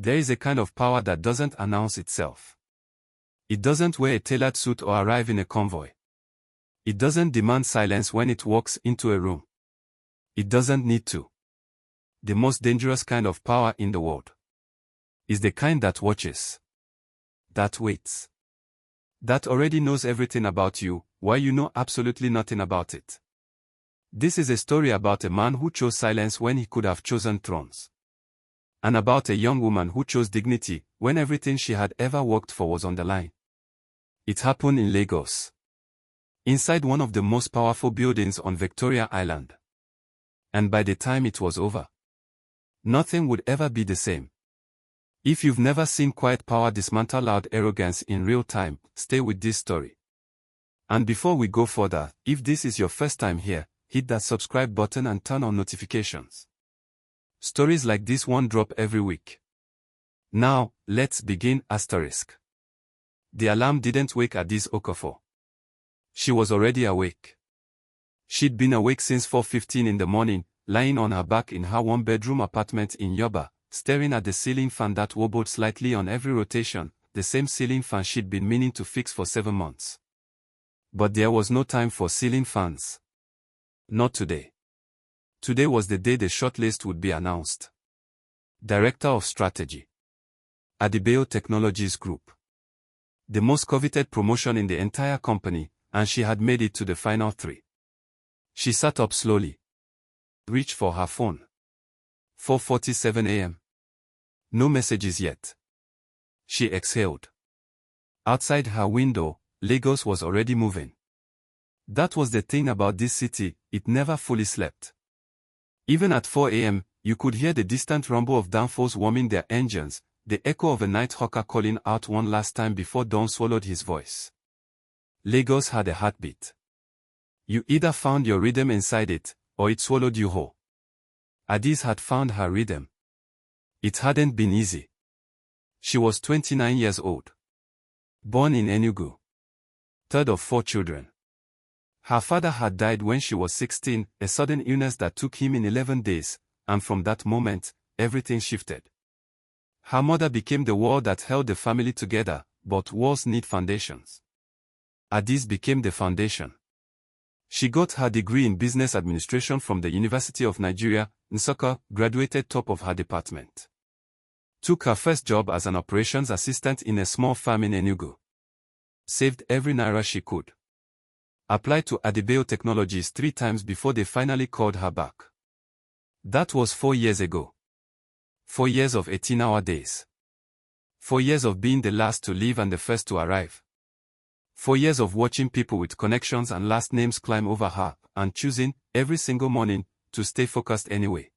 There is a kind of power that doesn't announce itself. It doesn't wear a tailored suit or arrive in a convoy. It doesn't demand silence when it walks into a room. It doesn't need to. The most dangerous kind of power in the world is the kind that watches, that waits, that already knows everything about you, while you know absolutely nothing about it. This is a story about a man who chose silence when he could have chosen thrones. And about a young woman who chose dignity when everything she had ever worked for was on the line. It happened in Lagos, inside one of the most powerful buildings on Victoria Island. And by the time it was over, nothing would ever be the same. If you've never seen quiet power dismantle loud arrogance in real time, stay with this story. And before we go further, if this is your first time here, hit that subscribe button and turn on notifications. Stories like this one drop every week. Now, let's begin. The alarm didn't wake Adaeze Okafor. She was already awake. She'd been awake since 4:15 in the morning, lying on her back in her one-bedroom apartment in Yoba, staring at the ceiling fan that wobbled slightly on every rotation, the same ceiling fan she'd been meaning to fix for 7 months. But there was no time for ceiling fans. Not today. Today was the day the shortlist would be announced. Director of Strategy, Adebayo Technologies Group. The most coveted promotion in the entire company, and she had made it to the final 3. She sat up slowly, reached for her phone. 4:47 a.m. No messages yet. She exhaled. Outside her window, Lagos was already moving. That was the thing about this city, it never fully slept. Even at 4 a.m., you could hear the distant rumble of downforce warming their engines, the echo of a night hawker calling out one last time before dawn swallowed his voice. Lagos had a heartbeat. You either found your rhythm inside it, or it swallowed you whole. Adaeze had found her rhythm. It hadn't been easy. She was 29 years old. Born in Enugu. Third of 4 children. Her father had died when she was 16, a sudden illness that took him in 11 days, and from that moment, everything shifted. Her mother became the wall that held the family together, but walls need foundations. Adaeze became the foundation. She got her degree in business administration from the University of Nigeria, Nsukka, graduated top of her department. Took her first job as an operations assistant in a small farm in Enugu. Saved every naira she could. Applied to Adebayo Technologies 3 times before they finally called her back. That was 4 years ago. 4 years of 18-hour days. 4 years of being the last to leave and the first to arrive. 4 years of watching people with connections and last names climb over her, and choosing, every single morning, to stay focused anyway.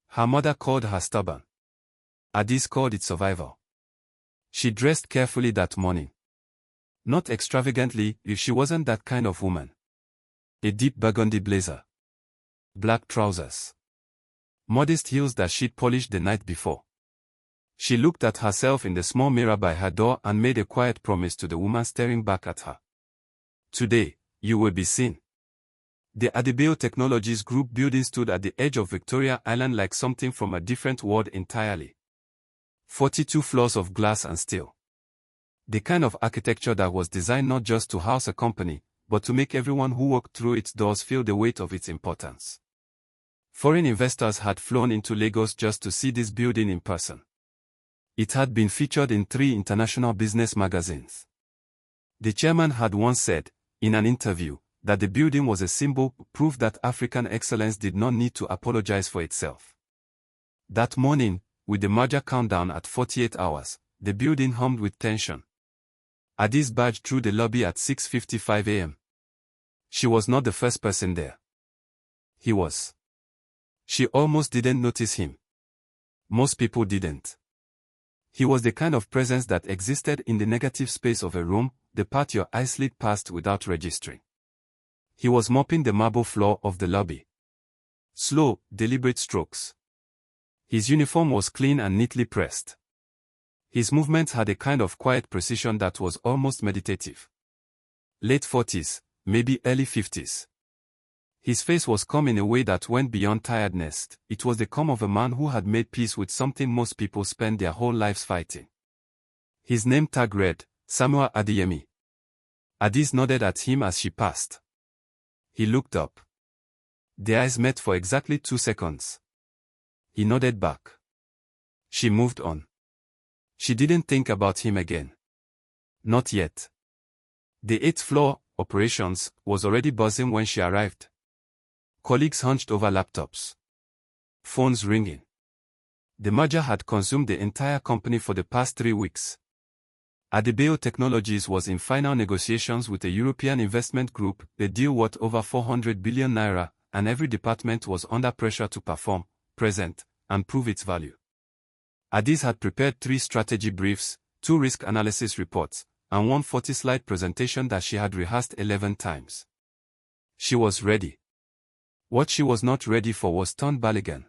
Her mother called her stubborn. Adaeze called it survival. She dressed carefully that morning. Not extravagantly, if she wasn't that kind of woman. A deep burgundy blazer. Black trousers. Modest heels that she'd polished the night before. She looked at herself in the small mirror by her door and made a quiet promise to the woman staring back at her. Today, you will be seen. The Adebayo Technologies Group building stood at the edge of Victoria Island like something from a different world entirely. 42 floors of glass and steel. The kind of architecture that was designed not just to house a company, but to make everyone who walked through its doors feel the weight of its importance. Foreign investors had flown into Lagos just to see this building in person. It had been featured in 3 international business magazines. The chairman had once said, in an interview, that the building was a symbol, proof that African excellence did not need to apologize for itself. That morning, with the merger countdown at 48 hours, the building hummed with tension. Adaeze barged through the lobby at 6:55 a.m. She was not the first person there. He was. She almost didn't notice him. Most people didn't. He was the kind of presence that existed in the negative space of a room, the part your eyes slid past without registering. He was mopping the marble floor of the lobby. Slow, deliberate strokes. His uniform was clean and neatly pressed. His movements had a kind of quiet precision that was almost meditative. Late 40s, maybe early 50s. His face was calm in a way that went beyond tiredness. It was the calm of a man who had made peace with something most people spend their whole lives fighting. His name tag read, Samuel Adeyemi. Adaeze nodded at him as she passed. He looked up. Their eyes met for exactly 2 seconds. He nodded back. She moved on. She didn't think about him again. Not yet. The 8th floor, operations, was already buzzing when she arrived. Colleagues hunched over laptops. Phones ringing. The merger had consumed the entire company for the past 3 weeks. Adebayo Technologies was in final negotiations with a European investment group, the deal worth over 400 billion naira, and every department was under pressure to perform, present, and prove its value. Adaeze had prepared 3 strategy briefs, 2 risk analysis reports, and 1 40-slide presentation that she had rehearsed 11 times. She was ready. What she was not ready for was Tunde Balogun.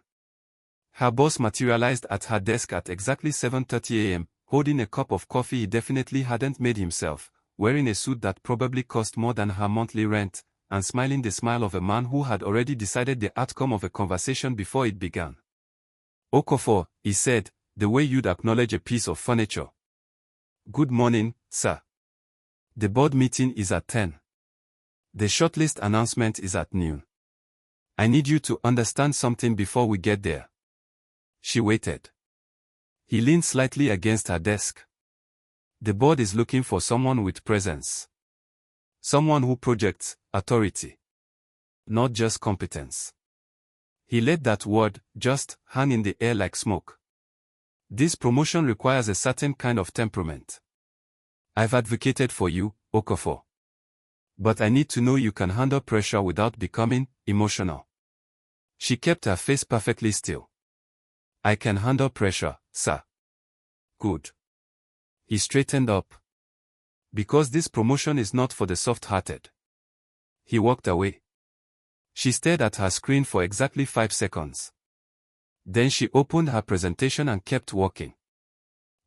Her boss materialized at her desk at exactly 7:30 a.m., holding a cup of coffee he definitely hadn't made himself, wearing a suit that probably cost more than her monthly rent, and smiling the smile of a man who had already decided the outcome of a conversation before it began. Okafor, he said, the way you'd acknowledge a piece of furniture. Good morning, sir. The board meeting is at 10. The shortlist announcement is at noon. I need you to understand something before we get there. She waited. He leaned slightly against her desk. The board is looking for someone with presence. Someone who projects authority. Not just competence. He let that word just hang in the air like smoke. This promotion requires a certain kind of temperament. I've advocated for you, Okafor. But I need to know you can handle pressure without becoming emotional. She kept her face perfectly still. I can handle pressure, sir. Good. He straightened up. Because this promotion is not for the soft-hearted. He walked away. She stared at her screen for exactly 5 seconds. Then she opened her presentation and kept walking.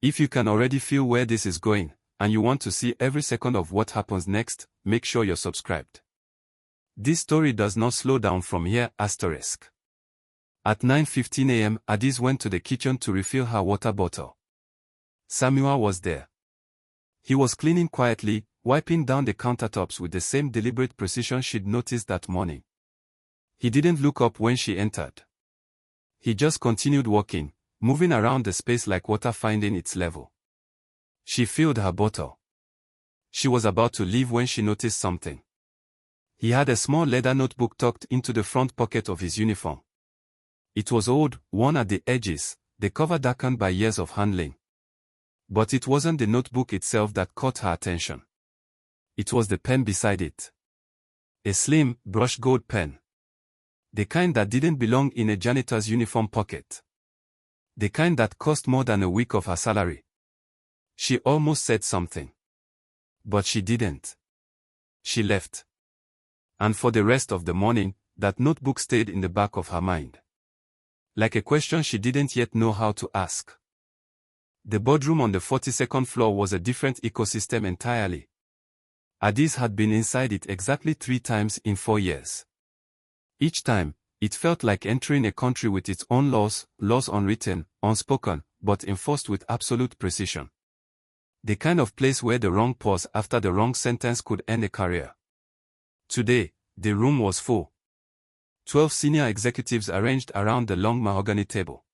If you can already feel where this is going, and you want to see every second of what happens next, make sure you're subscribed. This story does not slow down from here, asterisk. At 9:15 a.m., Adaeze went to the kitchen to refill her water bottle. Samuel was there. He was cleaning quietly, wiping down the countertops with the same deliberate precision she'd noticed that morning. He didn't look up when she entered. He just continued walking, moving around the space like water finding its level. She filled her bottle. She was about to leave when she noticed something. He had a small leather notebook tucked into the front pocket of his uniform. It was old, worn at the edges, the cover darkened by years of handling. But it wasn't the notebook itself that caught her attention. It was the pen beside it. A slim, brushed gold pen. The kind that didn't belong in a janitor's uniform pocket. The kind that cost more than a week of her salary. She almost said something. But she didn't. She left. And for the rest of the morning, that notebook stayed in the back of her mind. Like a question she didn't yet know how to ask. The boardroom on the 42nd floor was a different ecosystem entirely. Adaeze had been inside it exactly 3 times in 4 years. Each time, it felt like entering a country with its own laws unwritten, unspoken, but enforced with absolute precision. The kind of place where the wrong pause after the wrong sentence could end a career. Today, the room was full. 12 senior executives arranged around the long mahogany table.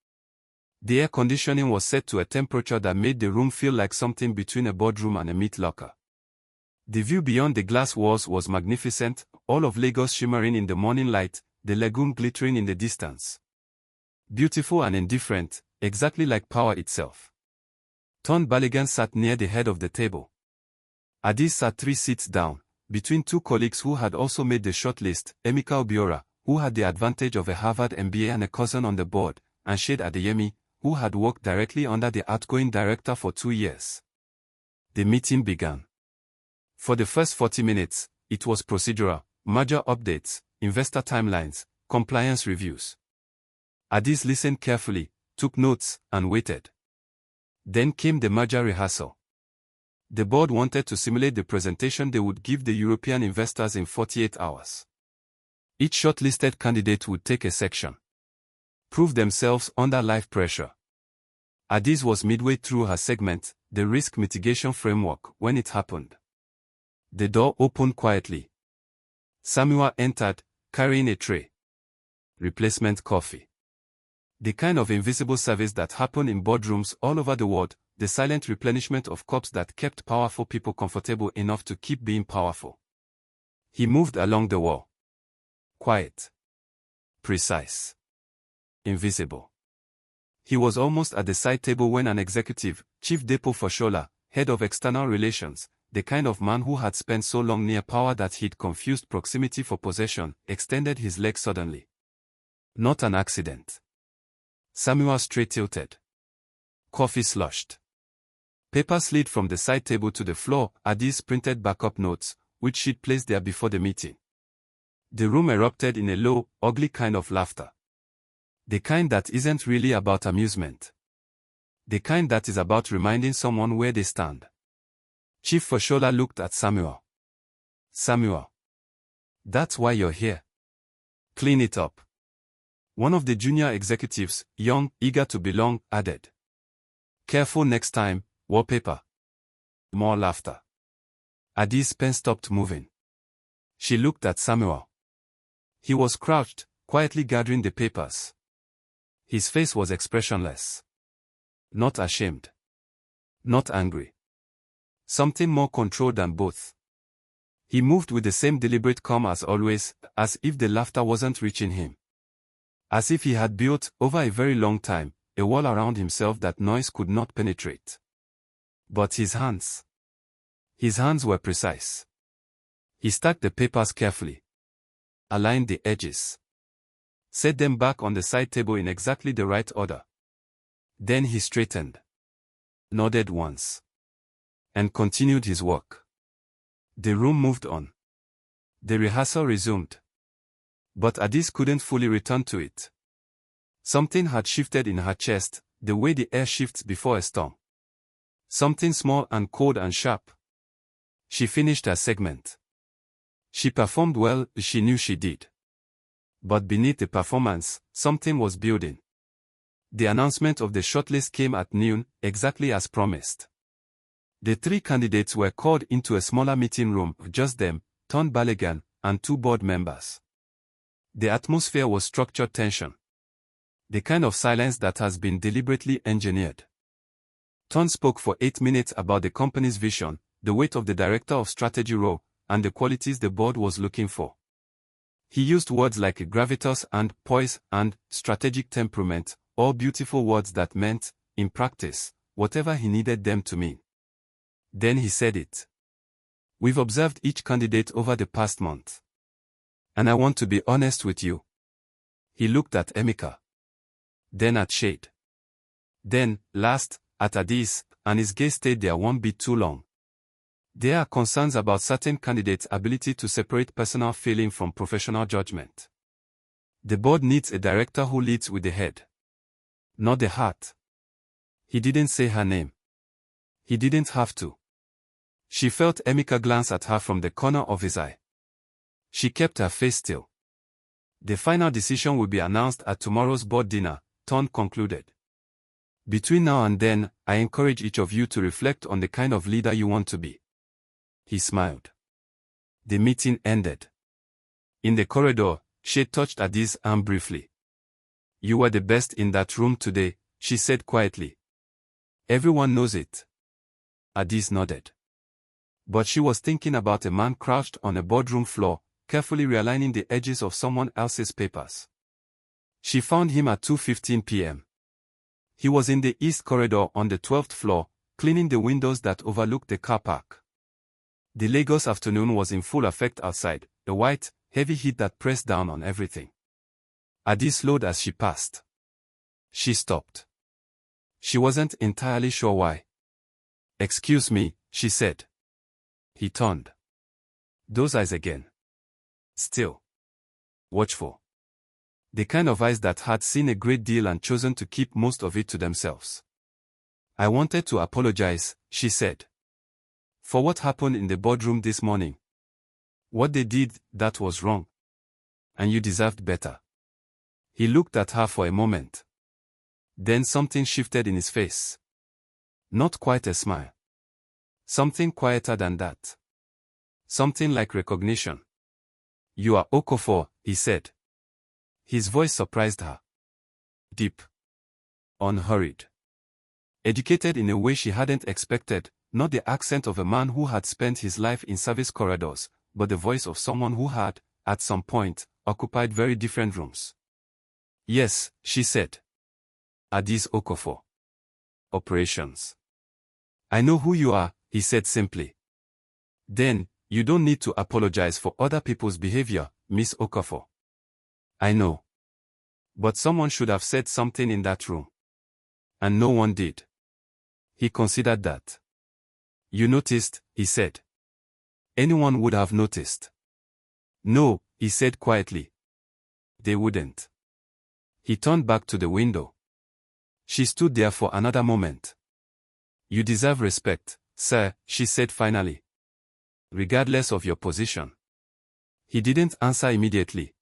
The air conditioning was set to a temperature that made the room feel like something between a boardroom and a meat locker. The view beyond the glass walls was magnificent, all of Lagos shimmering in the morning light, the lagoon glittering in the distance. Beautiful and indifferent, exactly like power itself. Tunde Balogun sat near the head of the table. Adaeze sat 3 seats down, between 2 colleagues who had also made the shortlist, Emeka Obiora, who had the advantage of a Harvard MBA and a cousin on the board, and Shade Adeyemi, who had worked directly under the outgoing director for 2 years. The meeting began. For the first 40 minutes, it was procedural, merger updates, investor timelines, compliance reviews. Adaeze listened carefully, took notes, and waited. Then came the merger rehearsal. The board wanted to simulate the presentation they would give the European investors in 48 hours. Each shortlisted candidate would take a section. Prove themselves under life pressure. Adaeze was midway through her segment, the risk mitigation framework, when it happened. The door opened quietly. Samuel entered, carrying a tray. Replacement coffee. The kind of invisible service that happened in boardrooms all over the world, the silent replenishment of cups that kept powerful people comfortable enough to keep being powerful. He moved along the wall. Quiet. Precise. Invisible. He was almost at the side table when an executive, Chief Depo Fashola, head of external relations, the kind of man who had spent so long near power that he'd confused proximity for possession, extended his leg suddenly. Not an accident. Samuel straight-tilted. Coffee sloshed. Paper slid from the side table to the floor. Adaeze printed backup notes, which she'd placed there before the meeting. The room erupted in a low, ugly kind of laughter. The kind that isn't really about amusement. The kind that is about reminding someone where they stand. Chief Fashola looked at Samuel. Samuel. That's why you're here. Clean it up. One of the junior executives, young, eager to belong, added. Careful next time, wallpaper. More laughter. Adaze's pen stopped moving. She looked at Samuel. He was crouched, quietly gathering the papers. His face was expressionless. Not ashamed. Not angry. Something more controlled than both. He moved with the same deliberate calm as always, as if the laughter wasn't reaching him. As if he had built, over a very long time, a wall around himself that noise could not penetrate. But his hands. His hands were precise. He stacked the papers carefully. Aligned the edges. Set them back on the side table in exactly the right order. Then he straightened. Nodded once. And continued his work. The room moved on. The rehearsal resumed. But Adaeze couldn't fully return to it. Something had shifted in her chest, the way the air shifts before a storm. Something small and cold and sharp. She finished her segment. She performed well, she knew she did. But beneath the performance, something was building. The announcement of the shortlist came at noon, exactly as promised. The 3 candidates were called into a smaller meeting room, just them, Tunde Balogun, and 2 board members. The atmosphere was structured tension. The kind of silence that has been deliberately engineered. Tunde spoke for 8 minutes about the company's vision, the weight of the director of strategy role, and the qualities the board was looking for. He used words like gravitas and poise and strategic temperament, all beautiful words that meant, in practice, whatever he needed them to mean. Then he said it. We've observed each candidate over the past month. And I want to be honest with you. He looked at Emeka. Then at Shade. Then, last, at Adaeze, and his gaze stayed there one bit too long. There are concerns about certain candidates' ability to separate personal feeling from professional judgment. The board needs a director who leads with the head. Not the heart. He didn't say her name. He didn't have to. She felt Emeka glance at her from the corner of his eye. She kept her face still. The final decision will be announced at tomorrow's board dinner, Tunde concluded. Between now and then, I encourage each of you to reflect on the kind of leader you want to be. He smiled. The meeting ended. In the corridor, she touched Adaze's arm briefly. You were the best in that room today, she said quietly. Everyone knows it. Adaeze nodded. But she was thinking about a man crouched on a boardroom floor, carefully realigning the edges of someone else's papers. She found him at 2:15 p.m. He was in the east corridor on the 12th floor, cleaning the windows that overlooked the car park. The Lagos afternoon was in full effect outside, the white, heavy heat that pressed down on everything. Adaeze slowed as she passed. She stopped. She wasn't entirely sure why. Excuse me, she said. He turned. Those eyes again. Still. Watchful. The kind of eyes that had seen a great deal and chosen to keep most of it to themselves. I wanted to apologize, she said. For what happened in the boardroom this morning. What they did, that was wrong. And you deserved better. He looked at her for a moment. Then something shifted in his face. Not quite a smile. Something quieter than that. Something like recognition. "You are Okafor," he said. His voice surprised her. Deep. Unhurried. Educated in a way she hadn't expected, not the accent of a man who had spent his life in service corridors, but the voice of someone who had, at some point, occupied very different rooms. "Yes," she said. "Adaeze Okafor. Operations." "I know who you are," he said simply. "Then, you don't need to apologize for other people's behavior, Miss Okafor." "I know. But someone should have said something in that room. And no one did." He considered that. "You noticed," he said. "Anyone would have noticed." "No," he said quietly. "They wouldn't." He turned back to the window. She stood there for another moment. "You deserve respect, sir," she said finally. "Regardless of your position." He didn't answer immediately.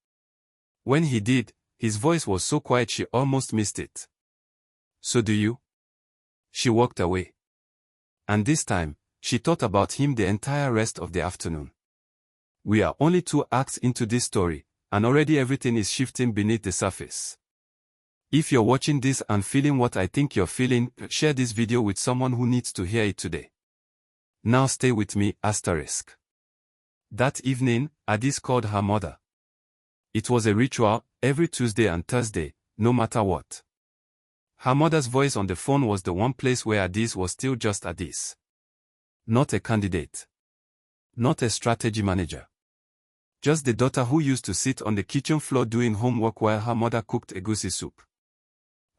When he did, his voice was so quiet she almost missed it. "So do you?" She walked away. And this time, she thought about him the entire rest of the afternoon. We are only 2 acts into this story, and already everything is shifting beneath the surface. If you're watching this and feeling what I think you're feeling, share this video with someone who needs to hear it today. Now stay with me, asterisk. That evening, Adaeze called her mother. It was a ritual, every Tuesday and Thursday, no matter what. Her mother's voice on the phone was the one place where Adaeze was still just Adaeze. Not a candidate. Not a strategy manager. Just the daughter who used to sit on the kitchen floor doing homework while her mother cooked egusi soup.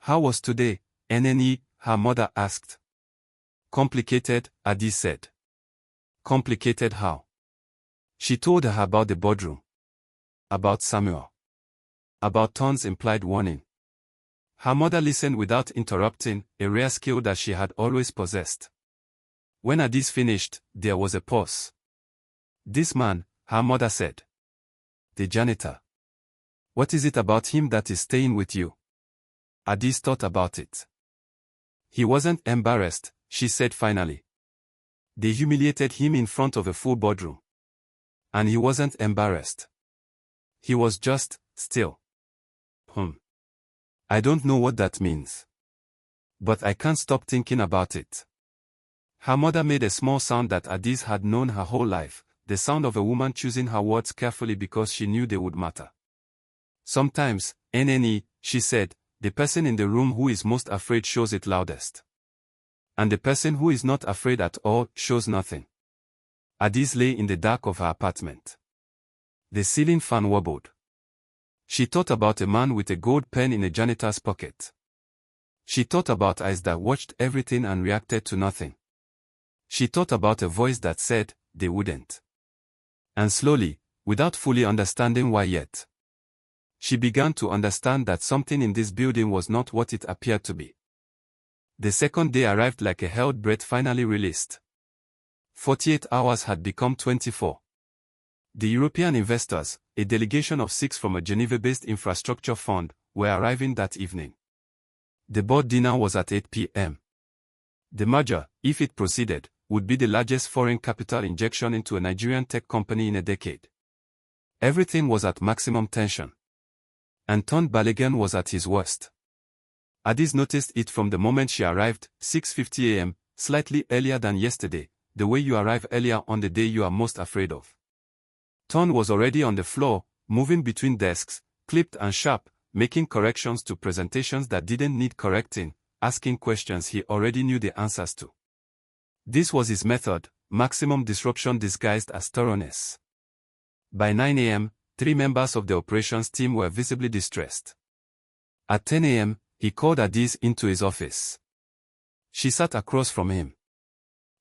"How was today, NNE?" her mother asked. "Complicated," Adaeze said. "Complicated how?" She told her about the boardroom. About Samuel. About Ton's implied warning. Her mother listened without interrupting, a rare skill that she had always possessed. When Adaeze finished, there was a pause. "This man," her mother said. "The janitor. What is it about him that is staying with you?" Adaeze thought about it. "He wasn't embarrassed," she said finally. "They humiliated him in front of a full boardroom. And he wasn't embarrassed. He was just still." I don't know what that means. But I can't stop thinking about it." Her mother made a small sound that Adaeze had known her whole life, the sound of a woman choosing her words carefully because she knew they would matter. "Sometimes, NNE," she said, "the person in the room who is most afraid shows it loudest. And the person who is not afraid at all shows nothing." Adaeze lay in the dark of her apartment. The ceiling fan wobbled. She thought about a man with a gold pen in a janitor's pocket. She thought about eyes that watched everything and reacted to nothing. She thought about a voice that said, they wouldn't. And slowly, without fully understanding why yet, she began to understand that something in this building was not what it appeared to be. The second day arrived like a held breath finally released. 48 hours had become 24. The European investors, a delegation of 6 from a Geneva-based infrastructure fund, were arriving that evening. The board dinner was at 8 p.m. The merger, if it proceeded, would be the largest foreign capital injection into a Nigerian tech company in a decade. Everything was at maximum tension. And Tunde Balogun was at his worst. Adaeze noticed it from the moment she arrived, 6:50 a.m., slightly earlier than yesterday, the way you arrive earlier on the day you are most afraid of. Tunde was already on the floor, moving between desks, clipped and sharp, making corrections to presentations that didn't need correcting, asking questions he already knew the answers to. This was his method, maximum disruption disguised as thoroughness. By 9 a.m., 3 members of the operations team were visibly distressed. At 10 a.m., he called Adaeze into his office. She sat across from him.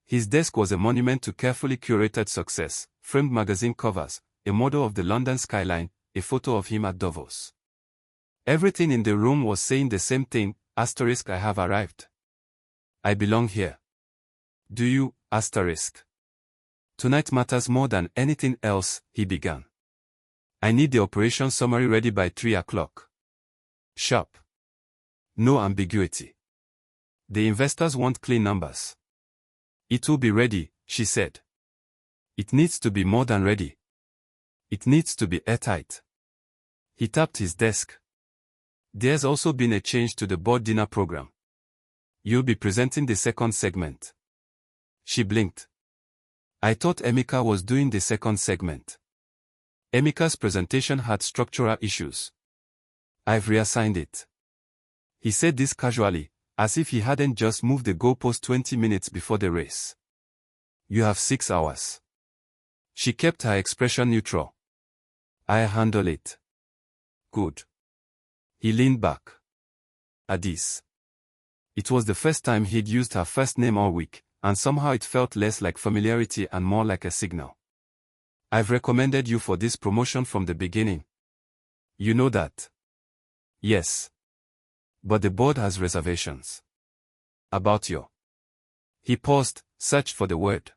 His desk was a monument to carefully curated success, framed magazine covers, a model of the London skyline, a photo of him at Davos. Everything in the room was saying the same thing, I have arrived. I belong here. Do you, Tonight matters more than anything else, he began. I need the operation summary ready by 3 o'clock. Sharp. No ambiguity. The investors want clean numbers. It will be ready, she said. It needs to be more than ready. It needs to be airtight. He tapped his desk. There's also been a change to the board dinner program. You'll be presenting the second segment. She blinked. I thought Emeka was doing the second segment. Emeka's presentation had structural issues. I've reassigned it. He said this casually, as if he hadn't just moved the goalpost 20 minutes before the race. You have 6 hours. She kept her expression neutral. I handle it. Good. He leaned back. Adaeze. It was the first time he'd used her first name all week, and somehow it felt less like familiarity and more like a signal. I've recommended you for this promotion from the beginning. You know that. Yes. But the board has reservations. About your. He paused, searched for the word.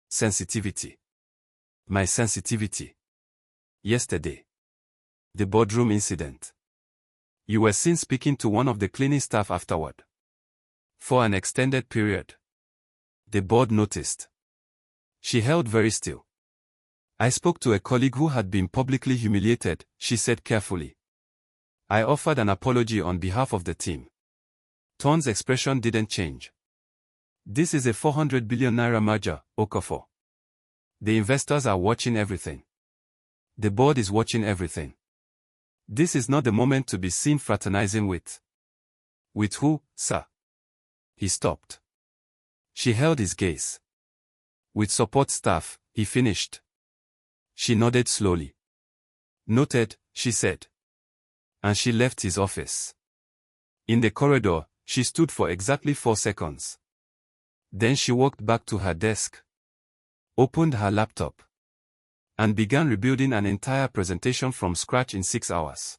Sensitivity. My sensitivity. Yesterday. The boardroom incident. You were seen speaking to one of the cleaning staff afterward. For an extended period. The board noticed. She held very still. I spoke to a colleague who had been publicly humiliated, she said carefully. I offered an apology on behalf of the team. Ton's expression didn't change. This is a 400 billion naira merger, Okafor. The investors are watching everything. The board is watching everything. This is not the moment to be seen fraternizing with. With who, sir? He stopped. She held his gaze. With support staff, he finished. She nodded slowly. Noted, she said. And she left his office. In the corridor, she stood for exactly 4 seconds. Then she walked back to her desk, opened her laptop, and began rebuilding an entire presentation from scratch in 6 hours.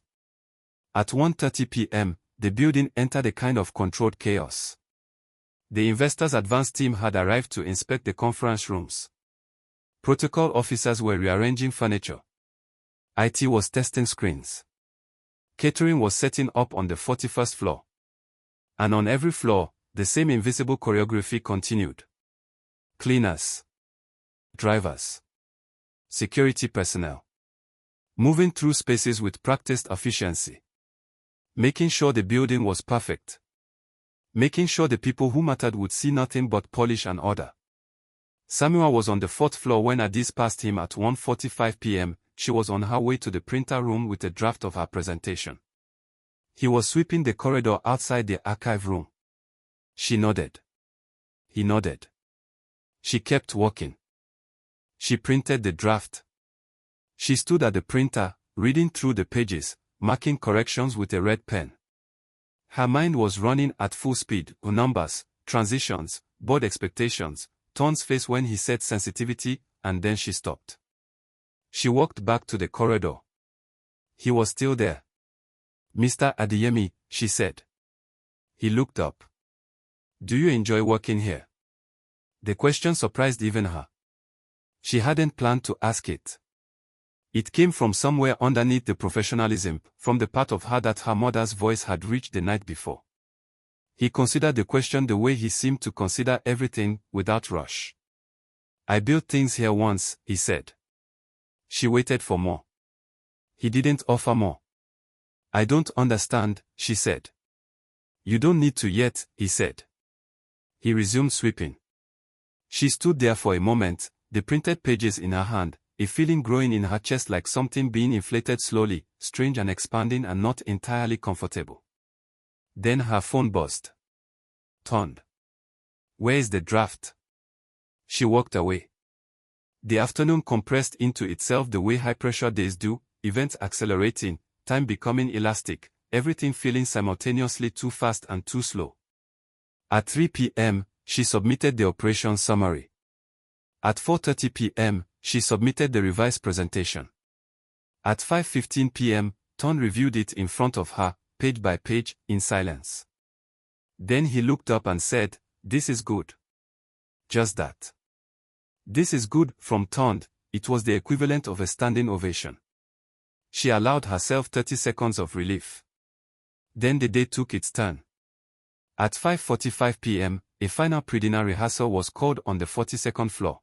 At 1:30 p.m., the building entered a kind of controlled chaos. The investors' advance team had arrived to inspect the conference rooms. Protocol officers were rearranging furniture. IT was testing screens. Catering was setting up on the 41st floor. And on every floor, the same invisible choreography continued. Cleaners. Drivers. Security personnel. Moving through spaces with practiced efficiency. Making sure the building was perfect. Making sure the people who mattered would see nothing but polish and order. Samuel was on the 4th floor when Adaeze passed him at 1:45 p.m. She was on her way to the printer room with a draft of her presentation. He was sweeping the corridor outside the archive room. She nodded. He nodded. She kept walking. She printed the draft. She stood at the printer, reading through the pages, marking corrections with a red pen. Her mind was running at full speed, numbers, transitions, board expectations, Ton's face when he said sensitivity, and then she stopped. She walked back to the corridor. He was still there. Mr. Adeyemi, she said. He looked up. Do you enjoy working here? The question surprised even her. She hadn't planned to ask it. It came from somewhere underneath the professionalism, from the part of her that her mother's voice had reached the night before. He considered the question the way he seemed to consider everything, without rush. I built things here once, he said. She waited for more. He didn't offer more. I don't understand, she said. You don't need to yet, he said. He resumed sweeping. She stood there for a moment, the printed pages in her hand, a feeling growing in her chest like something being inflated slowly, strange and expanding and not entirely comfortable. Then her phone buzzed. Turned. Where is the draft? She walked away. The afternoon compressed into itself the way high-pressure days do, events accelerating, time becoming elastic, everything feeling simultaneously too fast and too slow. At 3 p.m., she submitted the operation summary. At 4:30 p.m., she submitted the revised presentation. At 5:15 p.m., Ton reviewed it in front of her, page by page, in silence. Then he looked up and said, "This is good." Just that. "This is good," from Ton, it was the equivalent of a standing ovation. She allowed herself 30 seconds of relief. Then the day took its turn. At 5:45 p.m., a final pre-dinner rehearsal was called on the 42nd floor.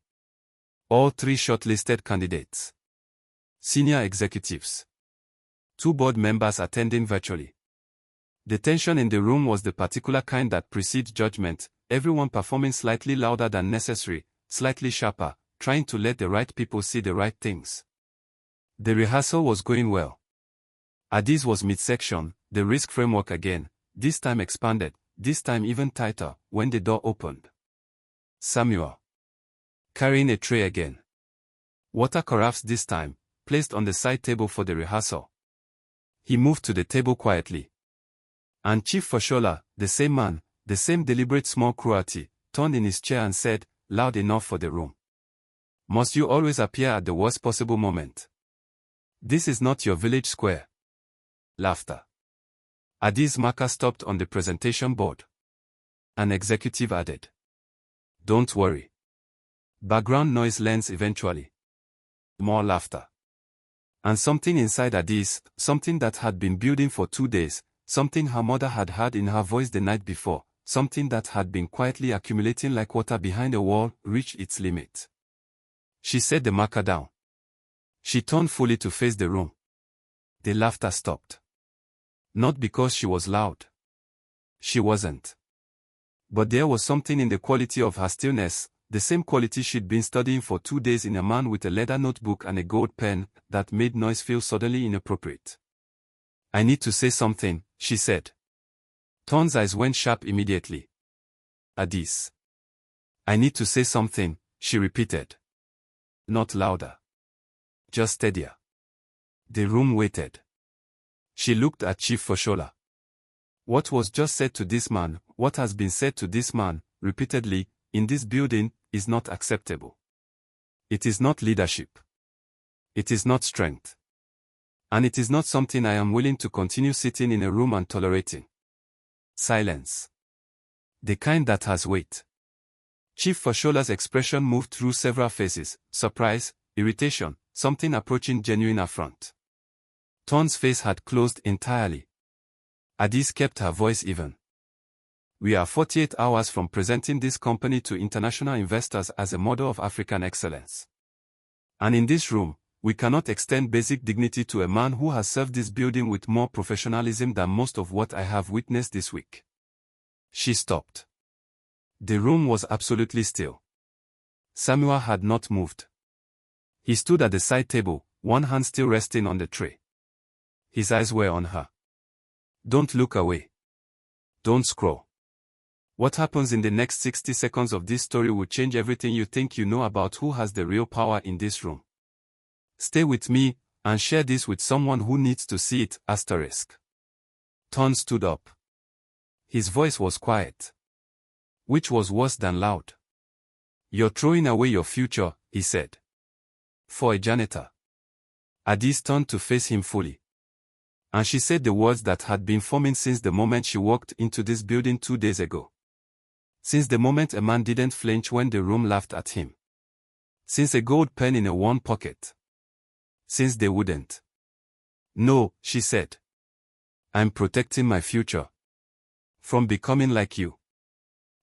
All 3 shortlisted candidates. Senior executives. 2 board members attending virtually. The tension in the room was the particular kind that precedes judgment, everyone performing slightly louder than necessary, slightly sharper, trying to let the right people see the right things. The rehearsal was going well. Adeeze was midsection, the risk framework again, this time expanded, this time even tighter, when the door opened. Samuel. Carrying a tray again. Water carafes this time, placed on the side table for the rehearsal. He moved to the table quietly. And Chief Fashola, the same man, the same deliberate small cruelty, turned in his chair and said, loud enough for the room. Must you always appear at the worst possible moment? This is not your village square. Laughter. Adeeze's marker stopped on the presentation board. An executive added, don't worry. Background noise lends eventually. More laughter. And something inside Adeeze, something that had been building for 2 days, something her mother had heard in her voice the night before, something that had been quietly accumulating like water behind a wall, reached its limit. She set the marker down. She turned fully to face the room. The laughter stopped. Not because she was loud. She wasn't. But there was something in the quality of her stillness, the same quality she'd been studying for 2 days in a man with a leather notebook and a gold pen, that made noise feel suddenly inappropriate. I need to say something, she said. Ton's eyes went sharp immediately. Adeeze. I need to say something, she repeated. Not louder. Just steadier. The room waited. She looked at Chief Fashola. What was just said to this man, what has been said to this man, repeatedly, in this building, is not acceptable. It is not leadership. It is not strength. And it is not something I am willing to continue sitting in a room and tolerating. Silence. The kind that has weight. Chief Fashola's expression moved through several phases: surprise, irritation, something approaching genuine affront. Ton's face had closed entirely. Adeeze kept her voice even. We are 48 hours from presenting this company to international investors as a model of African excellence. And in this room, we cannot extend basic dignity to a man who has served this building with more professionalism than most of what I have witnessed this week. She stopped. The room was absolutely still. Samuel had not moved. He stood at the side table, one hand still resting on the tray. His eyes were on her. Don't look away. Don't scroll. What happens in the next 60 seconds of this story will change everything you think you know about who has the real power in this room. Stay with me, and share this with someone who needs to see it, asterisk. Ton stood up. His voice was quiet. Which was worse than loud. You're throwing away your future, he said. For a janitor. Adeeze turned to face him fully. And she said the words that had been forming since the moment she walked into this building 2 days ago. Since the moment a man didn't flinch when the room laughed at him. Since a gold pen in a worn pocket. Since they wouldn't. No, she said. I'm protecting my future. From becoming like you.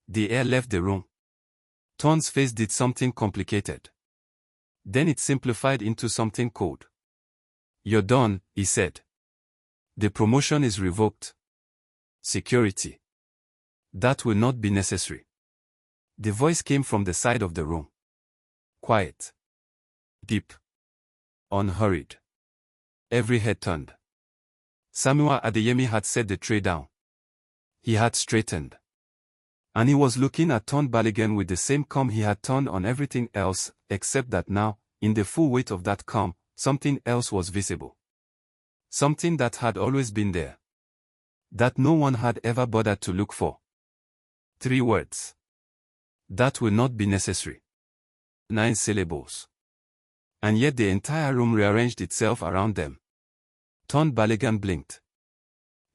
The air left the room. Ton's face did something complicated. Then it simplified into something cold. You're done, he said. The promotion is revoked. Security. That will not be necessary. The voice came from the side of the room. Quiet. Deep. Unhurried. Every head turned. Samuel Adeyemi had set the tray down. He had straightened. And he was looking at Tunde Balogun with the same calm he had turned on everything else, except that now, in the full weight of that calm, something else was visible. Something that had always been there. That no one had ever bothered to look for. 3 words. That will not be necessary. 9 syllables. And yet the entire room rearranged itself around them. Tunde Balogun blinked.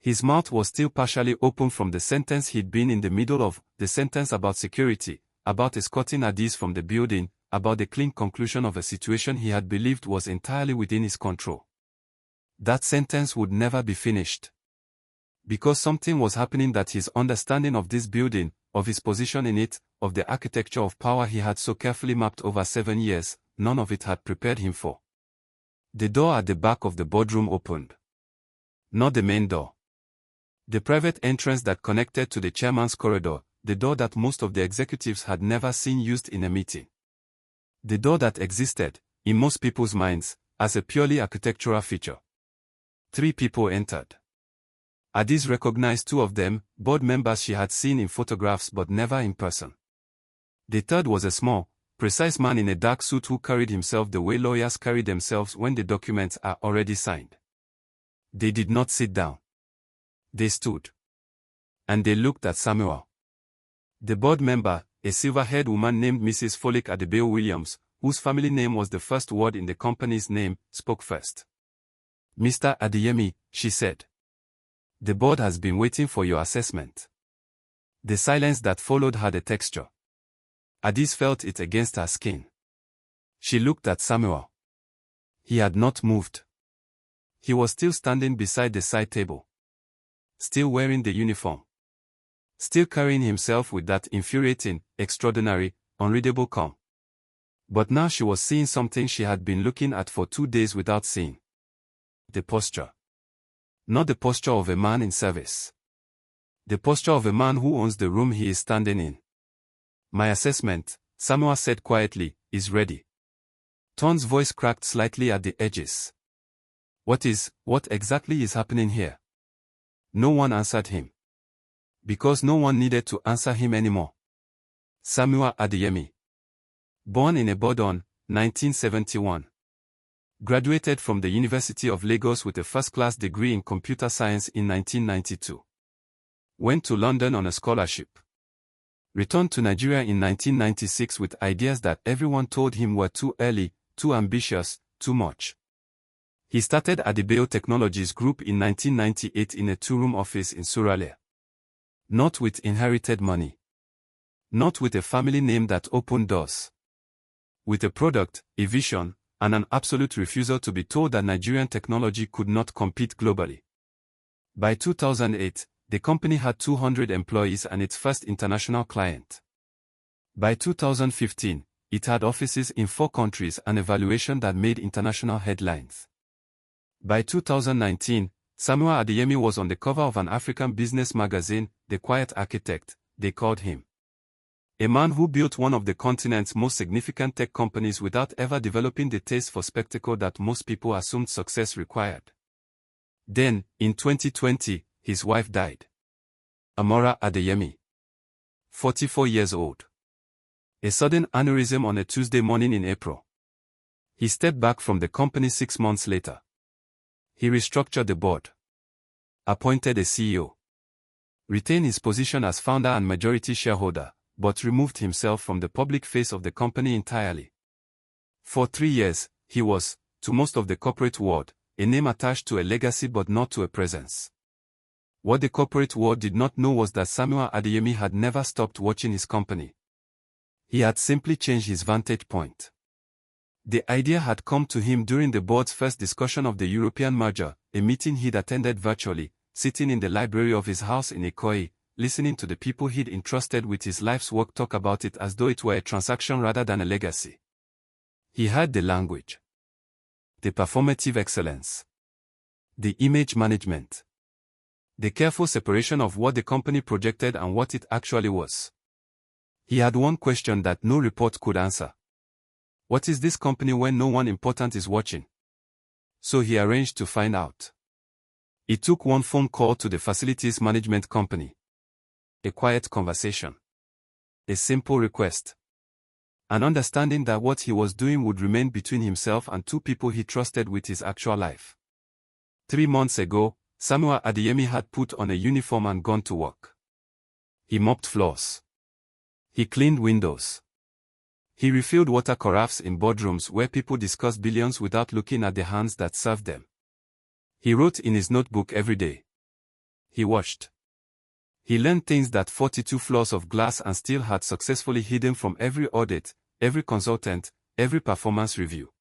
His mouth was still partially open from the sentence he'd been in the middle of, the sentence about security, about escorting Adeeze from the building, about the clean conclusion of a situation he had believed was entirely within his control. That sentence would never be finished. Because something was happening that his understanding of this building, of his position in it, of the architecture of power he had so carefully mapped over 7 years, none of it had prepared him for. The door at the back of the boardroom opened. Not the main door. The private entrance that connected to the chairman's corridor, the door that most of the executives had never seen used in a meeting. The door that existed, in most people's minds, as a purely architectural feature. 3 people entered. Adaeze recognized 2 of them, board members she had seen in photographs but never in person. The third was a small, precise man in a dark suit who carried himself the way lawyers carry themselves when the documents are already signed. They did not sit down. They stood. And they looked at Samuel. The board member, a silver-haired woman named Mrs. Folick Adebayo Williams, whose family name was the first word in the company's name, spoke first. "Mr. Adeyemi," she said. "The board has been waiting for your assessment." The silence that followed had a texture. Adaeze felt it against her skin. She looked at Samuel. He had not moved. He was still standing beside the side table. Still wearing the uniform. Still carrying himself with that infuriating, extraordinary, unreadable calm. But now she was seeing something she had been looking at for 2 days without seeing. The posture. Not the posture of a man in service. The posture of a man who owns the room he is standing in. "My assessment," Samuel said quietly, "is ready." Ton's voice cracked slightly at the edges. What exactly is happening here?" No one answered him. Because no one needed to answer him anymore. Samuel Adeyemi. Born in Ibadan, 1971. Graduated from the University of Lagos with a first-class degree in computer science in 1992. Went to London on a scholarship. Returned to Nigeria in 1996 with ideas that everyone told him were too early, too ambitious, too much. He started Adebayo Technologies Group in 1998 in a 2-room office in Suralere. Not with inherited money. Not with a family name that opened doors. With a product, a vision, and an absolute refusal to be told that Nigerian technology could not compete globally. By 2008, the company had 200 employees and its first international client. By 2015, it had offices in 4 countries and a valuation that made international headlines. By 2019, Samuel Adeyemi was on the cover of an African business magazine, The Quiet Architect, they called him. A man who built one of the continent's most significant tech companies without ever developing the taste for spectacle that most people assumed success required. Then, in 2020, his wife died. Amora Adeyemi. 44 years old. A sudden aneurysm on a Tuesday morning in April. He stepped back from the company 6 months later. He restructured the board. Appointed a CEO. Retained his position as founder and majority shareholder, but removed himself from the public face of the company entirely. For 3 years, he was, to most of the corporate world, a name attached to a legacy but not to a presence. What the corporate world did not know was that Samuel Adeyemi had never stopped watching his company. He had simply changed his vantage point. The idea had come to him during the board's first discussion of the European merger, a meeting he'd attended virtually, sitting in the library of his house in Ikoyi, listening to the people he'd entrusted with his life's work talk about it as though it were a transaction rather than a legacy. He had the language. The performative excellence. The image management. The careful separation of what the company projected and what it actually was. He had one question that no report could answer. What is this company when no one important is watching? So he arranged to find out. It took one phone call to the facilities management company. A quiet conversation. A simple request. An understanding that what he was doing would remain between himself and 2 people he trusted with his actual life. 3 months ago, Samuel Adeyemi had put on a uniform and gone to work. He mopped floors. He cleaned windows. He refilled water carafes in boardrooms where people discussed billions without looking at the hands that served them. He wrote in his notebook every day. He watched. He learned things that 42 floors of glass and steel had successfully hidden from every audit, every consultant, every performance review.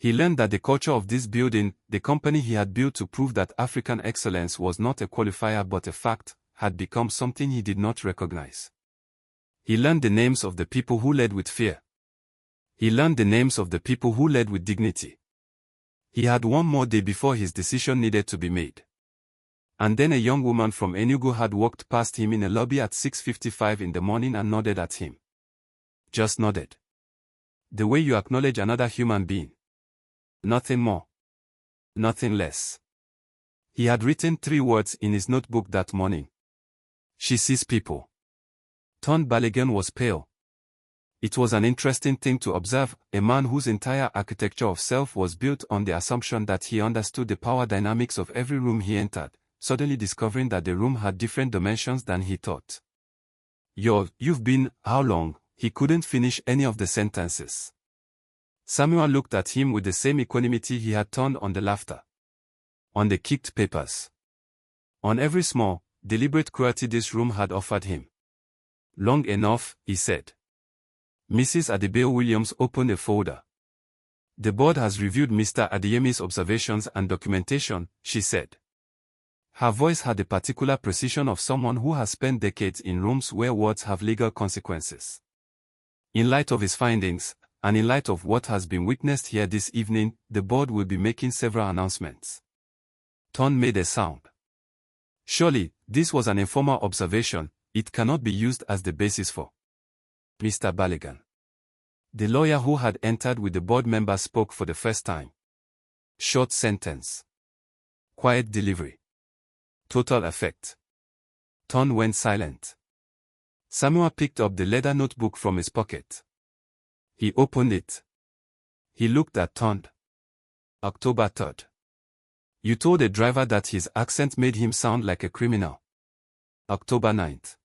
He learned that the culture of this building, the company he had built to prove that African excellence was not a qualifier but a fact, had become something he did not recognize. He learned the names of the people who led with fear. He learned the names of the people who led with dignity. He had one more day before his decision needed to be made. And then a young woman from Enugu had walked past him in a lobby at 6:55 in the morning and nodded at him. Just nodded. The way you acknowledge another human being. Nothing more. Nothing less. He had written 3 words in his notebook that morning. She sees people. Tunde Balogun was pale. It was an interesting thing to observe, a man whose entire architecture of self was built on the assumption that he understood the power dynamics of every room he entered, suddenly discovering that the room had different dimensions than he thought. You've been, how long? He couldn't finish any of the sentences. Samuel looked at him with the same equanimity he had turned on the laughter. On the kicked papers. On every small, deliberate cruelty this room had offered him. Long enough, he said. Mrs. Adebayo Williams opened a folder. The board has reviewed Mr. Adeyemi's observations and documentation, she said. Her voice had the particular precision of someone who has spent decades in rooms where words have legal consequences. In light of his findings, and in light of what has been witnessed here this evening, the board will be making several announcements. Tunde made a sound. Surely, this was an informal observation, it cannot be used as the basis for. Mr. Balogun. The lawyer who had entered with the board members spoke for the first time. Short sentence. Quiet delivery. Total effect. Tunde went silent. Samuel picked up the leather notebook from his pocket. He opened it. He looked at Tunde. October 3rd. You told the driver that his accent made him sound like a criminal. October 9th.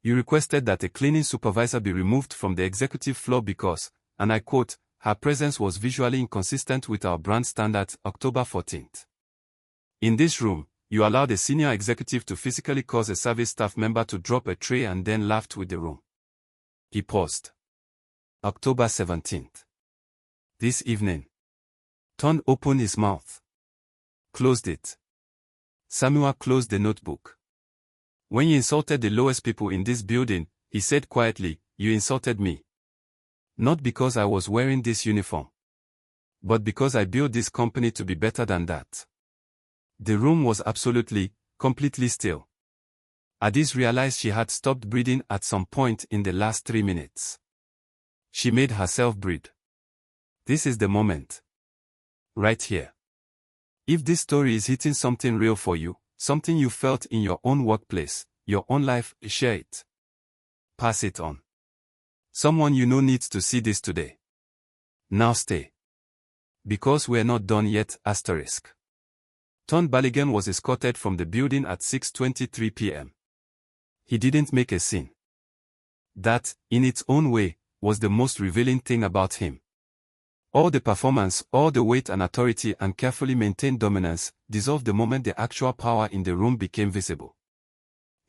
You requested that a cleaning supervisor be removed from the executive floor because, and I quote, her presence was visually inconsistent with our brand standards. October 14th. In this room, you allowed a senior executive to physically cause a service staff member to drop a tray and then laughed with the room. He paused. October 17th. This evening. Tunde opened his mouth. Closed it. Samuel closed the notebook. When you insulted the lowest people in this building, he said quietly, you insulted me. Not because I was wearing this uniform. But because I built this company to be better than that. The room was absolutely, completely still. Adeeze realized she had stopped breathing at some point in the last 3 minutes. She made herself breathe. This is the moment. Right here. If this story is hitting something real for you, something you felt in your own workplace, your own life, share it. Pass it on. Someone you know needs to see this today. Now stay. Because we're not done yet, asterisk. Tunde Balogun was escorted from the building at 6:23 p.m. He didn't make a scene. That, in its own way, was the most revealing thing about him. All the performance, all the weight and authority and carefully maintained dominance, dissolved the moment the actual power in the room became visible.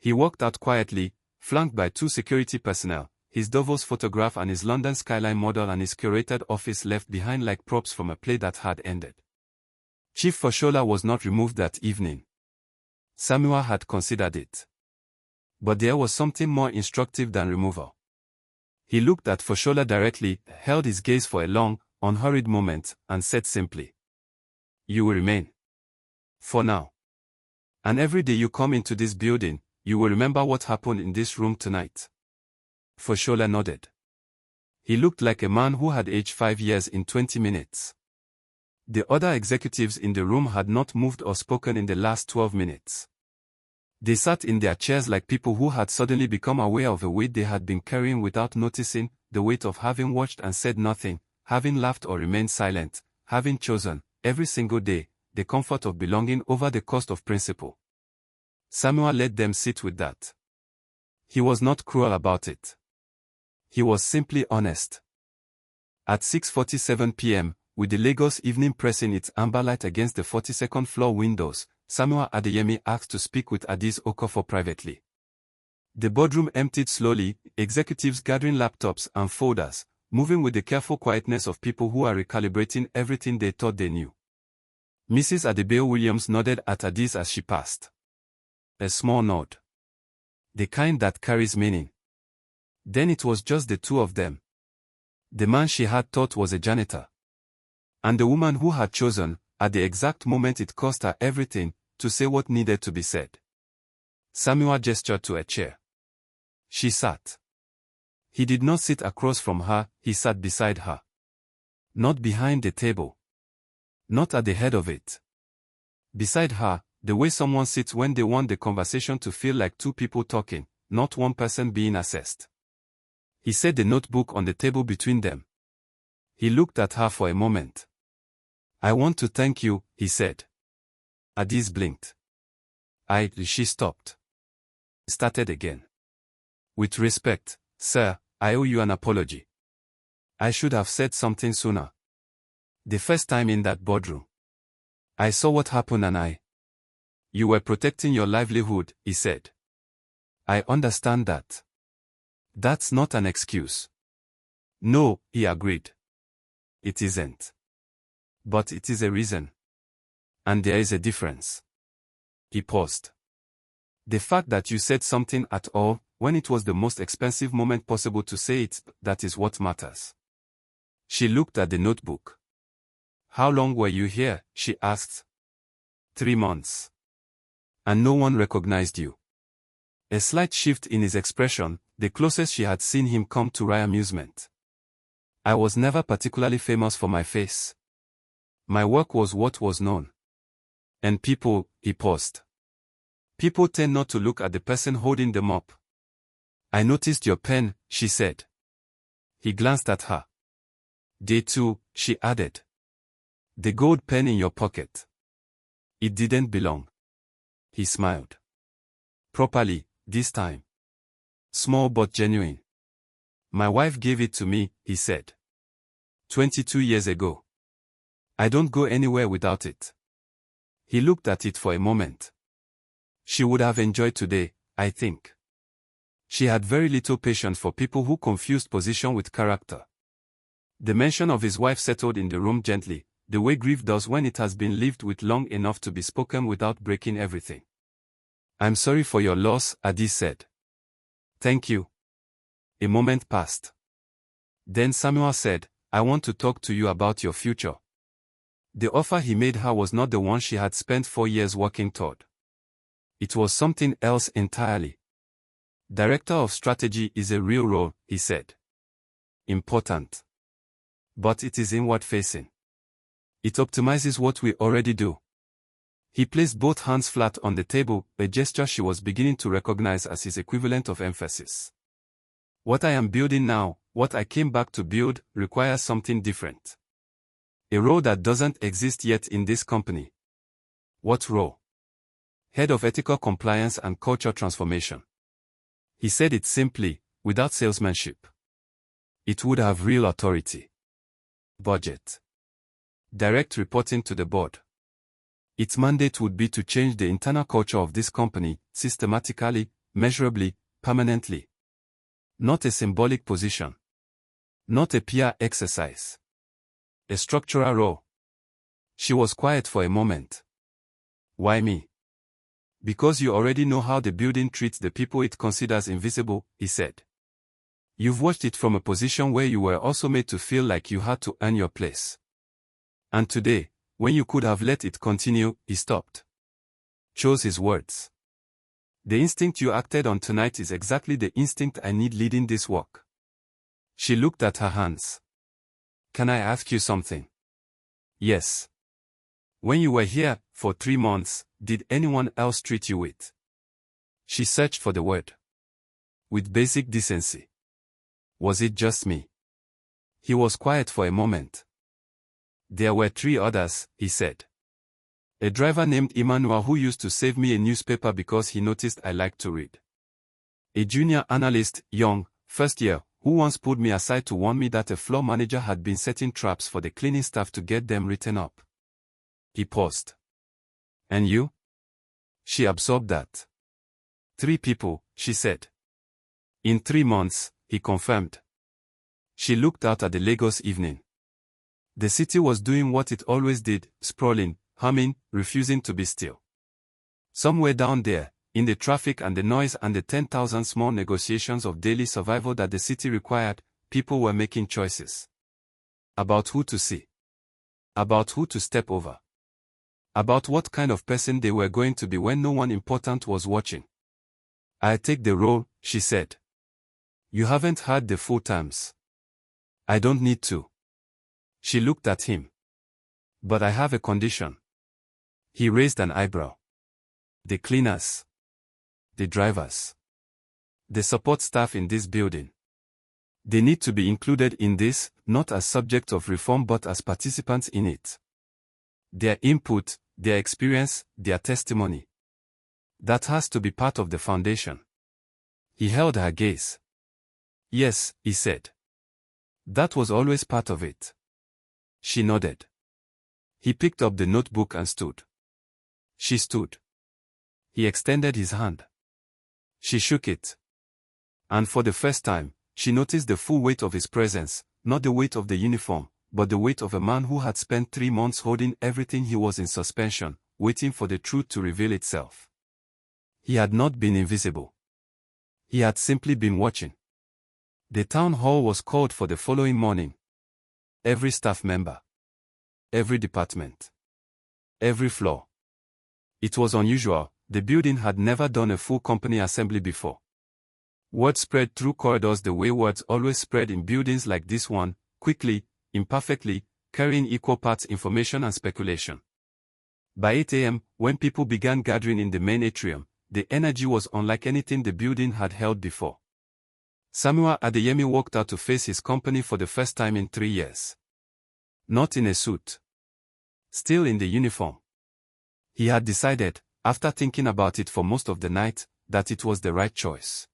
He walked out quietly, flanked by 2 security personnel, his Davos photograph and his London skyline model and his curated office left behind like props from a play that had ended. Chief Fashola was not removed that evening. Samuel had considered it. But there was something more instructive than removal. He looked at Fashola directly, held his gaze for a long, unhurried moment, and said simply, you will remain. For now. And every day you come into this building, you will remember what happened in this room tonight. Fashola nodded. He looked like a man who had aged 5 years in 20 minutes. The other executives in the room had not moved or spoken in the last 12 minutes. They sat in their chairs like people who had suddenly become aware of a weight they had been carrying without noticing, the weight of having watched and said nothing, having laughed or remained silent, having chosen, every single day, the comfort of belonging over the cost of principle. Samuel let them sit with that. He was not cruel about it. He was simply honest. At 6:47 p.m., with the Lagos evening pressing its amber light against the 42nd floor windows, Samuel Adeyemi asked to speak with Adaeze Okafor privately. The boardroom emptied slowly, executives gathering laptops and folders, moving with the careful quietness of people who are recalibrating everything they thought they knew. Mrs. Adebayo Williams nodded at Adaeze as she passed. A small nod. The kind that carries meaning. Then it was just the two of them. The man she had thought was a janitor. And the woman who had chosen, at the exact moment it cost her everything, to say what needed to be said. Samuel gestured to a chair. She sat. He did not sit across from her, he sat beside her. Not behind the table. Not at the head of it. Beside her, the way someone sits when they want the conversation to feel like two people talking, not one person being assessed. He set the notebook on the table between them. He looked at her for a moment. I want to thank you, he said. Adaeze blinked. She stopped. Started again. With respect, sir, I owe you an apology. I should have said something sooner. The first time in that boardroom. I saw what happened and You were protecting your livelihood, he said. I understand that. That's not an excuse. No, he agreed. It isn't. But it is a reason. And there is a difference. He paused. The fact that you said something at all, when it was the most expensive moment possible to say it, that is what matters. She looked at the notebook. How long were you here? She asked. 3 months. And no one recognized you. A slight shift in his expression, the closest she had seen him come to wry amusement. I was never particularly famous for my face. My work was what was known. And people, he paused. People tend not to look at the person holding them up. I noticed your pen, she said. He glanced at her. They too, she added. The gold pen in your pocket. It didn't belong. He smiled. Properly, this time. Small but genuine. My wife gave it to me, he said. 22 years ago. I don't go anywhere without it. He looked at it for a moment. She would have enjoyed today, I think. She had very little patience for people who confused position with character. The mention of his wife settled in the room gently, the way grief does when it has been lived with long enough to be spoken without breaking everything. I'm sorry for your loss, Adaeze said. Thank you. A moment passed. Then Samuel said, I want to talk to you about your future. The offer he made her was not the one she had spent 4 years working toward. It was something else entirely. Director of Strategy is a real role, he said. Important. But it is inward-facing. It optimizes what we already do. He placed both hands flat on the table, a gesture she was beginning to recognize as his equivalent of emphasis. What I am building now, what I came back to build, requires something different. A role that doesn't exist yet in this company. What role? Head of Ethical Compliance and Culture Transformation. He said it simply, without salesmanship. It would have real authority. Budget. Direct reporting to the board. Its mandate would be to change the internal culture of this company, systematically, measurably, permanently. Not a symbolic position. Not a PR exercise. A structural role. She was quiet for a moment. Why me? Because you already know how the building treats the people it considers invisible, he said. You've watched it from a position where you were also made to feel like you had to earn your place. And today, when you could have let it continue, he stopped. Chose his words. The instinct you acted on tonight is exactly the instinct I need leading this work. She looked at her hands. Can I ask you something? Yes. When you were here, for 3 months, did anyone else treat you with? She searched for the word. With basic decency. Was it just me? He was quiet for a moment. There were 3 others, he said. A driver named Emmanuel who used to save me a newspaper because he noticed I liked to read. A junior analyst, young, first year, who once pulled me aside to warn me that a floor manager had been setting traps for the cleaning staff to get them written up. He paused. And you? She absorbed that. 3 people, she said. In 3 months, he confirmed. She looked out at the Lagos evening. The city was doing what it always did, sprawling, humming, refusing to be still. Somewhere down there, in the traffic and the noise and the 10,000 small negotiations of daily survival that the city required, people were making choices. About who to see. About who to step over. About what kind of person they were going to be when no one important was watching. "I'll take the role," she said. "You haven't heard the full terms." "I don't need to." She looked at him. "But I have a condition." He raised an eyebrow. "The cleaners. The drivers. The support staff in this building. They need to be included in this, not as subjects of reform but as participants in it. Their input, their experience, their testimony. That has to be part of the foundation." He held her gaze. "Yes," he said. "That was always part of it." She nodded. He picked up the notebook and stood. She stood. He extended his hand. She shook it. And for the first time, she noticed the full weight of his presence, not the weight of the uniform, but the weight of a man who had spent 3 months holding everything. He was in suspension, waiting for the truth to reveal itself. He had not been invisible. He had simply been watching. The town hall was called for the following morning. Every staff member. Every department. Every floor. It was unusual. The building had never done a full company assembly before. Word spread through corridors the way words always spread in buildings like this one, quickly, imperfectly, carrying equal parts information and speculation. By 8 a.m., when people began gathering in the main atrium, the energy was unlike anything the building had held before. Samuel Adeyemi walked out to face his company for the first time in 3 years. Not in a suit. Still in the uniform. He had decided, after thinking about it for most of the night, that it was the right choice.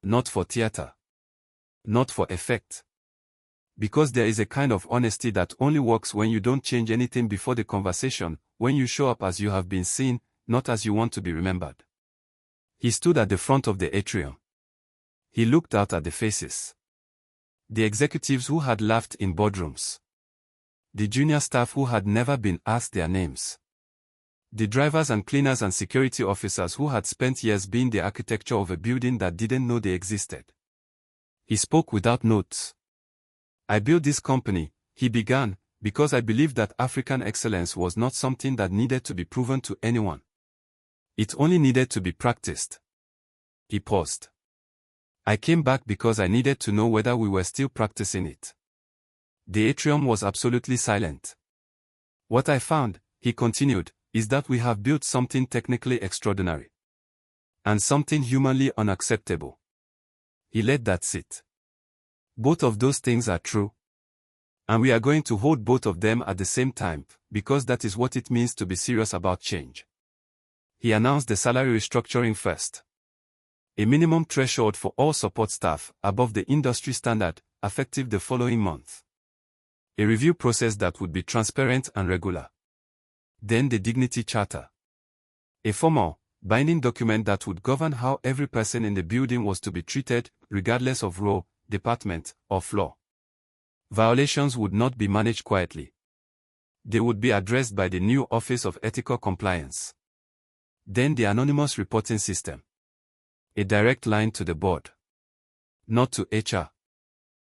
Not for theater. Not for effect. Because there is a kind of honesty that only works when you don't change anything before the conversation, when you show up as you have been seen, not as you want to be remembered. He stood at the front of the atrium. He looked out at the faces. The executives who had laughed in boardrooms. The junior staff who had never been asked their names. The drivers and cleaners and security officers who had spent years being the architecture of a building that didn't know they existed. He spoke without notes. "I built this company," he began, "because I believed that African excellence was not something that needed to be proven to anyone. It only needed to be practiced." He paused. "I came back because I needed to know whether we were still practicing it." The atrium was absolutely silent. "What I found," he continued, "is that we have built something technically extraordinary. And something humanly unacceptable." He let that sit. "Both of those things are true. And we are going to hold both of them at the same time, because that is what it means to be serious about change." He announced the salary restructuring first. A minimum threshold for all support staff, above the industry standard, effective the following month. A review process that would be transparent and regular. Then the Dignity Charter. A formal, binding document that would govern how every person in the building was to be treated, regardless of role, department, or floor. Violations would not be managed quietly. They would be addressed by the new Office of Ethical Compliance. Then the anonymous reporting system. A direct line to the board. Not to HR.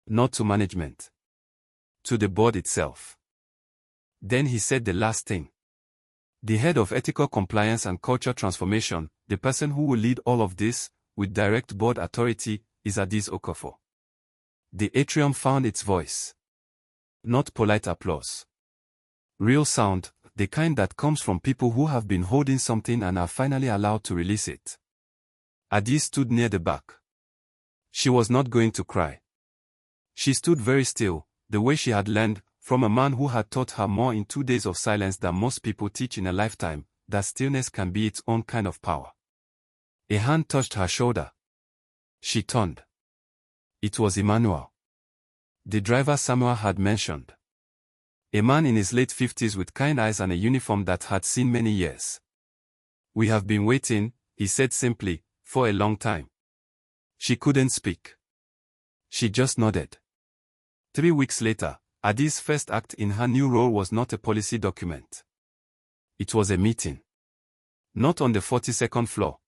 Not to management. To the board itself. Then he said the last thing. The head of ethical compliance and culture transformation, the person who will lead all of this, with direct board authority, is Adaeze Okafor. The atrium found its voice. Not polite applause. Real sound, the kind that comes from people who have been holding something and are finally allowed to release it. Adaeze stood near the back. She was not going to cry. She stood very still, the way she had learned, from a man who had taught her more in 2 days of silence than most people teach in a lifetime, that stillness can be its own kind of power. A hand touched her shoulder. She turned. It was Emmanuel. The driver Samuel had mentioned. A man in his late 50s with kind eyes and a uniform that had seen many years. "We have been waiting," he said simply, "for a long time." She couldn't speak. She just nodded. 3 weeks later, Adee's first act in her new role was not a policy document. It was a meeting. Not on the 42nd floor.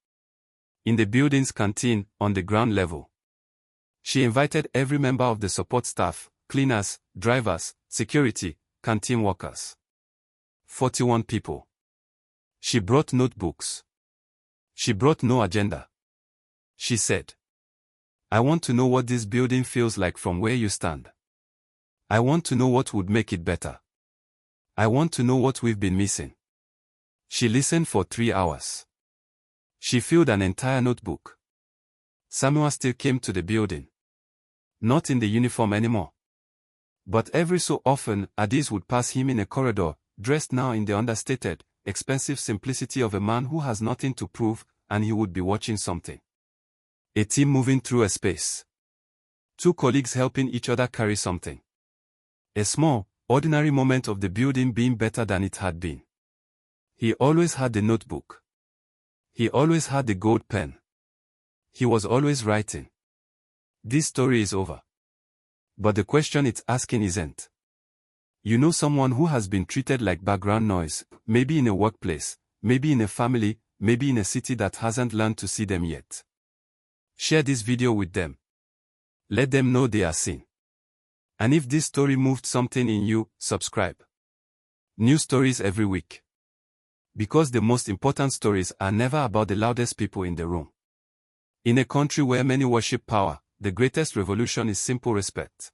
In the building's canteen, on the ground level. She invited every member of the support staff, cleaners, drivers, security, canteen workers. 41 people. She brought notebooks. She brought no agenda. She said, "I want to know what this building feels like from where you stand. I want to know what would make it better. I want to know what we've been missing." She listened for 3 hours. She filled an entire notebook. Samuel still came to the building. Not in the uniform anymore. But every so often, Adeeze would pass him in a corridor, dressed now in the understated, expensive simplicity of a man who has nothing to prove, and he would be watching something. A team moving through a space. 2 colleagues helping each other carry something. A small, ordinary moment of the building being better than it had been. He always had the notebook. He always had the gold pen. He was always writing. This story is over. But the question it's asking isn't. You know someone who has been treated like background noise, maybe in a workplace, maybe in a family, maybe in a city that hasn't learned to see them yet. Share this video with them. Let them know they are seen. And if this story moved something in you, subscribe. New stories every week. Because the most important stories are never about the loudest people in the room. In a country where many worship power, the greatest revolution is simple respect.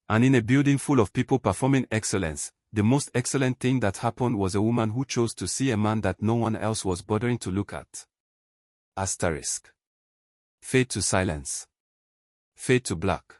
And in a building full of people performing excellence, the most excellent thing that happened was a woman who chose to see a man that no one else was bothering to look at. Asterisk. Fade to silence. Fade to black.